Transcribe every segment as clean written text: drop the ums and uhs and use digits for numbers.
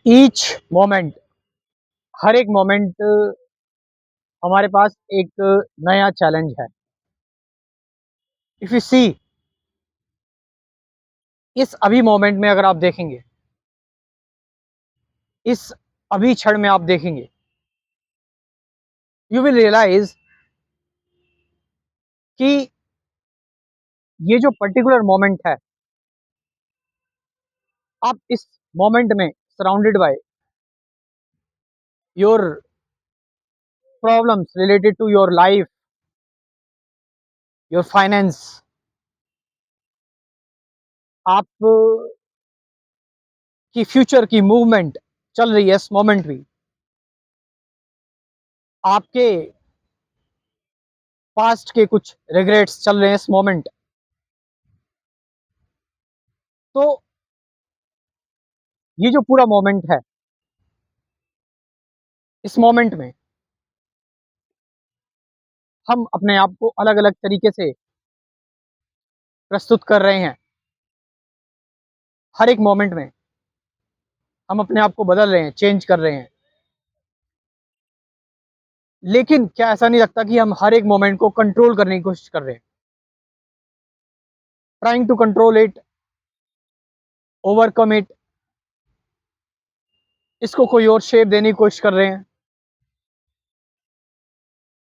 Each moment, हर एक moment हमारे पास एक नया चैलेंज है। इफ यू सी, इस अभी मोमेंट में अगर आप देखेंगे, इस अभी क्षण में आप देखेंगे, यू विल रियलाइज कि ये जो पर्टिकुलर मोमेंट है, आप इस मोमेंट में surrounded by your problems related to your life, your finance, आप की फ्यूचर की मूवमेंट चल रही है इस मोमेंट में, आपके पास्ट के कुछ रिग्रेट्स चल रहे हैं इस मोमेंट। तो ये जो पूरा मोमेंट है, इस मोमेंट में हम अपने आप को अलग अलग तरीके से प्रस्तुत कर रहे हैं। हर एक मोमेंट में हम अपने आप को बदल रहे हैं, चेंज कर रहे हैं। लेकिन क्या ऐसा नहीं लगता कि हम हर एक मोमेंट को कंट्रोल करने की कोशिश कर रहे हैं, trying to control it, overcome it, इसको कोई और शेप देने की कोशिश कर रहे हैं,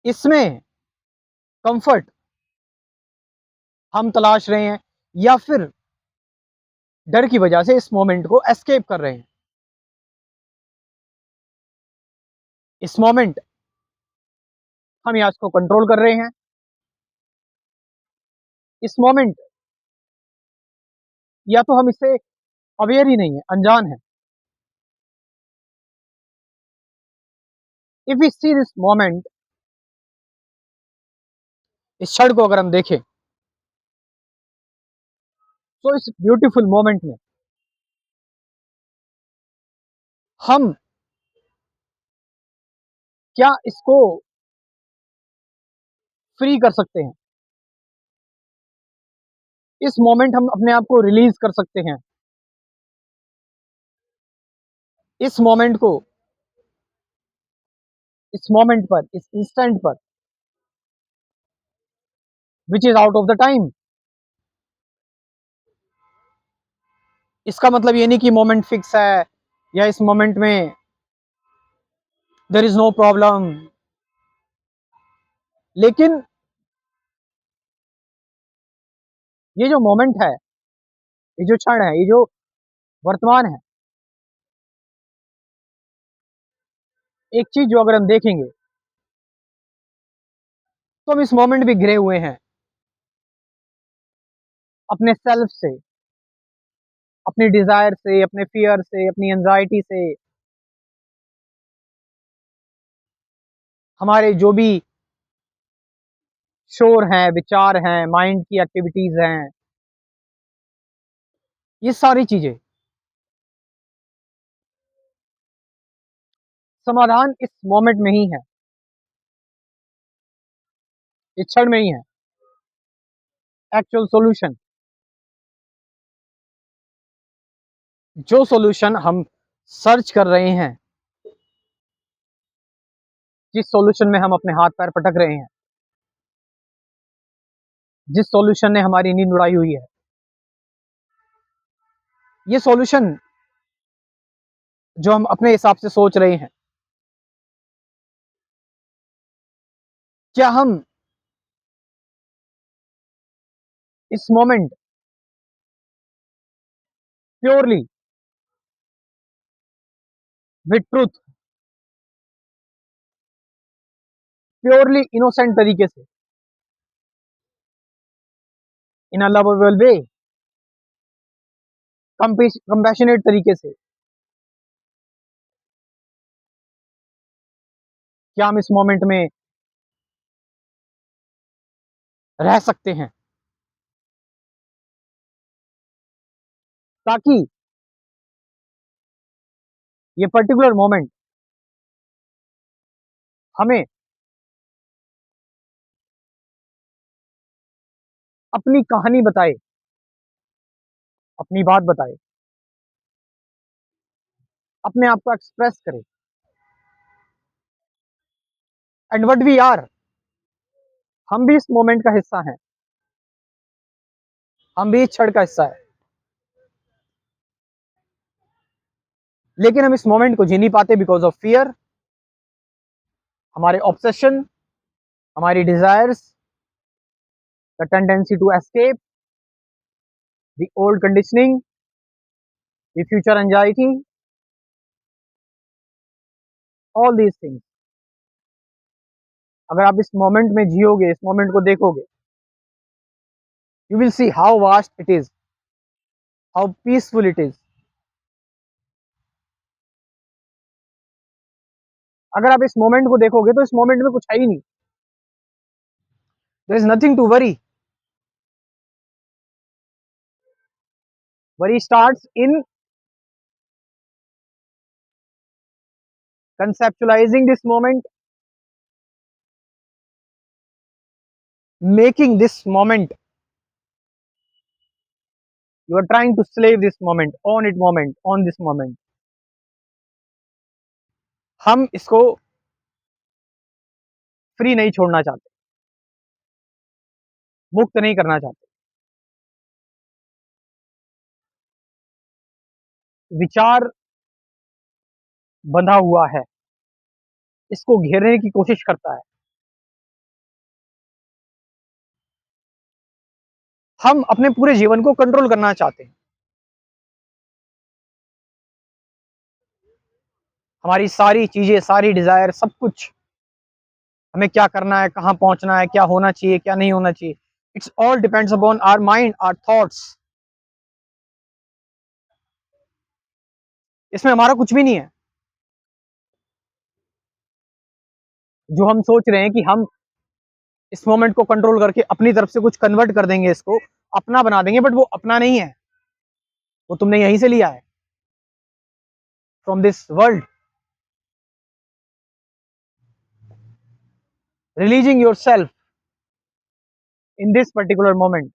इसमें कंफर्ट हम तलाश रहे हैं, या फिर डर की वजह से इस मोमेंट को एस्केप कर रहे हैं। इस मोमेंट हम या इसको कंट्रोल कर रहे हैं, इस मोमेंट या तो हम इससे अवेयर ही नहीं है, अनजान है। If we see this moment, इस क्षण को अगर हम देखें, तो इस ब्यूटीफुल मोमेंट में हम क्या इसको फ्री कर सकते हैं, इस मोमेंट हम अपने आप को रिलीज कर सकते हैं, इस मोमेंट को, इस मोमेंट पर, इस इंस्टेंट पर, which is out of the time. इसका मतलब ये नहीं कि मोमेंट फिक्स है, या इस मोमेंट में देर इज नो प्रॉब्लम। लेकिन ये जो मोमेंट है, ये जो क्षण है, ये जो वर्तमान है, एक चीज जो अगर हम देखेंगे, तो हम इस मोमेंट भी घिरे हुए हैं अपने सेल्फ से, अपनी डिजायर से, अपने फियर से, अपनी एंजाइटी से, हमारे जो भी शोर हैं, विचार हैं, माइंड की एक्टिविटीज हैं, ये सारी चीजें, समाधान इस मोमेंट में ही है, इस क्षण में ही है। एक्चुअल सॉल्यूशन, जो सॉल्यूशन हम सर्च कर रहे हैं, जिस सॉल्यूशन में हम अपने हाथ पैर पटक रहे हैं, जिस सॉल्यूशन ने हमारी नींद उड़ाई हुई है, ये सॉल्यूशन जो हम अपने हिसाब से सोच रहे हैं, क्या हम इस moment purely with truth, purely innocent तरीके से, इन अ लवेबल वे, कंपैशनेट तरीके से, क्या हम इस मोमेंट में रह सकते हैं, ताकि ये पर्टिकुलर मोमेंट हमें अपनी कहानी बताए, अपनी बात बताए। अपने आप को एक्सप्रेस करें। एंड व्हाट वी आर, हम भी इस मोमेंट का हिस्सा हैं, हम भी इस क्षण का हिस्सा है, लेकिन हम इस मोमेंट को जी नहीं पाते बिकॉज ऑफ फियर, हमारे ऑब्सेशन, हमारी desires, the tendency to escape, the old conditioning, the future anxiety, all these things. अगर आप इस मोमेंट में जियोगे, इस मोमेंट को देखोगे, you will see how vast it is, how peaceful it is. अगर आप इस मोमेंट को देखोगे तो इस मोमेंट में कुछ है ही नहीं, there is nothing to worry. Worry starts in conceptualizing this moment, making this moment, you are trying to slave this moment on this moment। हम इसको फ्री नहीं छोड़ना चाहते, मुक्त नहीं करना चाहते। विचार बंधा हुआ है, इसको घेरने की कोशिश करता है। हम अपने पूरे जीवन को कंट्रोल करना चाहते हैं, हमारी सारी चीजें, सारी डिजायर, सब कुछ, हमें क्या करना है, कहाँ पहुंचना है, क्या होना चाहिए, क्या नहीं होना चाहिए, it's all depends upon our mind, our thoughts. इसमें हमारा कुछ भी नहीं है। जो हम सोच रहे हैं कि हम इस मोमेंट को कंट्रोल करके अपनी तरफ से कुछ कन्वर्ट कर देंगे, इसको अपना बना देंगे, बट वो अपना नहीं है, वो तुमने यहीं से लिया है, from this world. Releasing your self in this particular moment,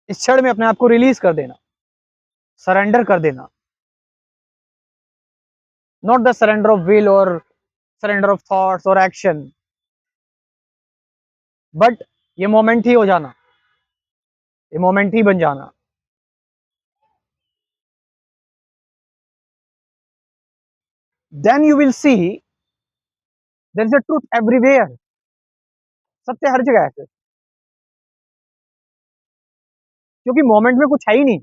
इस क्षण में अपने आप को रिलीज कर देना, सरेंडर कर देना। Not the surrender of will और सरेंडर ऑफ थॉट्स और एक्शन, बट ये मोमेंट ही हो जाना, ये मोमेंट ही बन जाना। Then you will see there is a truth everywhere, सत्य हर जगह है फिर, क्योंकि मोमेंट में कुछ है ही नहीं।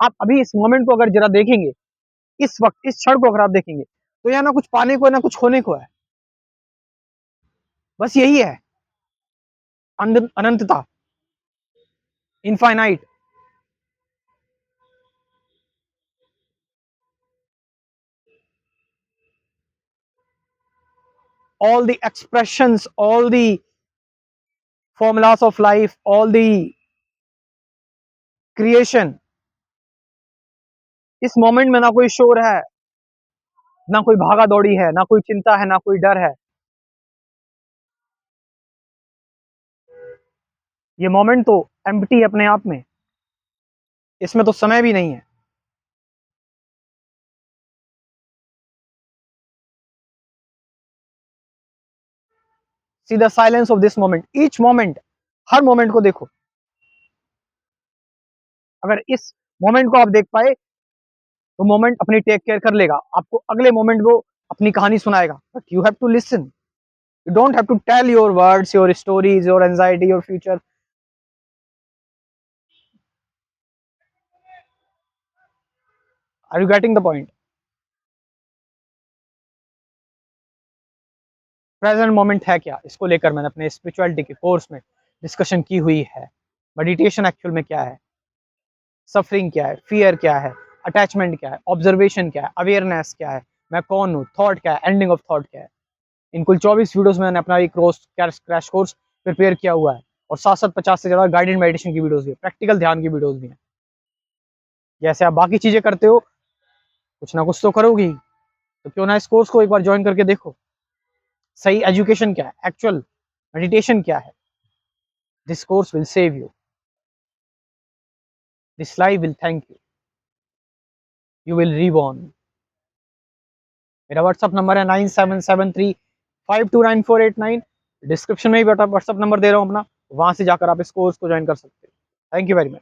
आप अभी इस मोमेंट को अगर जरा देखेंगे, इस वक्त इस क्षण को अगर आप देखेंगे, तो यहाँ ना कुछ पाने को है, ना कुछ होने को है, बस यही है, अनंतता, infinite. all the expressions, all the formulas of life, all the creation, इस मोमेंट में ना कोई शोर है, ना कोई भागा दौड़ी है, ना कोई चिंता है, ना कोई डर है। ये मोमेंट तो एम्प्टी है अपने आप में, इसमें तो समय भी नहीं है। See the silence of this moment, each moment, her moment को देखो। अगर इस मोमेंट को आप देख पाए तो मोमेंट अपनी टेक केयर कर लेगा, आपको अगले मोमेंट वो अपनी कहानी सुनाएगा, but you have to listen. You don't have to tell your words, your stories, your anxiety, your future. Are you getting the point? Present moment है क्या, इसको लेकर मैंने अपने स्पिरिचुअलिटी के कोर्स में डिस्कशन की हुई है। मेडिटेशन एक्चुअल में क्या है, सफरिंग क्या है, फियर क्या है, अटैचमेंट क्या है, ऑब्जर्वेशन क्या है, अवेयरनेस क्या है, मैं कौन हूँ, थॉट क्या है, एंडिंग ऑफ थॉट क्या है। इन कुल 24 वीडियोस में मैंने अपना एक क्रैश कोर्स प्रिपेयर किया हुआ है, और साथ साथ 50 से ज़्यादा गाइडेड मेडिटेशन की वीडियोस भी, प्रैक्टिकल ध्यान की वीडियोस भी हैं। जैसे आप बाकी चीज़ें करते हो, कुछ ना कुछ तो करोगी, तो क्यों ना इस कोर्स को एक बार ज्वाइन करके देखो। सही एजुकेशन क्या है, एक्चुअल मेडिटेशन क्या है, this course will save you. This life will thank you, you will reborn. मेरा व्हाट्सअप नंबर है 9773529489। डिस्क्रिप्शन में भी व्हाट्सअप नंबर दे रहा हूँ अपना, वहां से जाकर आप इस कोर्स को ज्वाइन कर सकते हो। Thank you very much.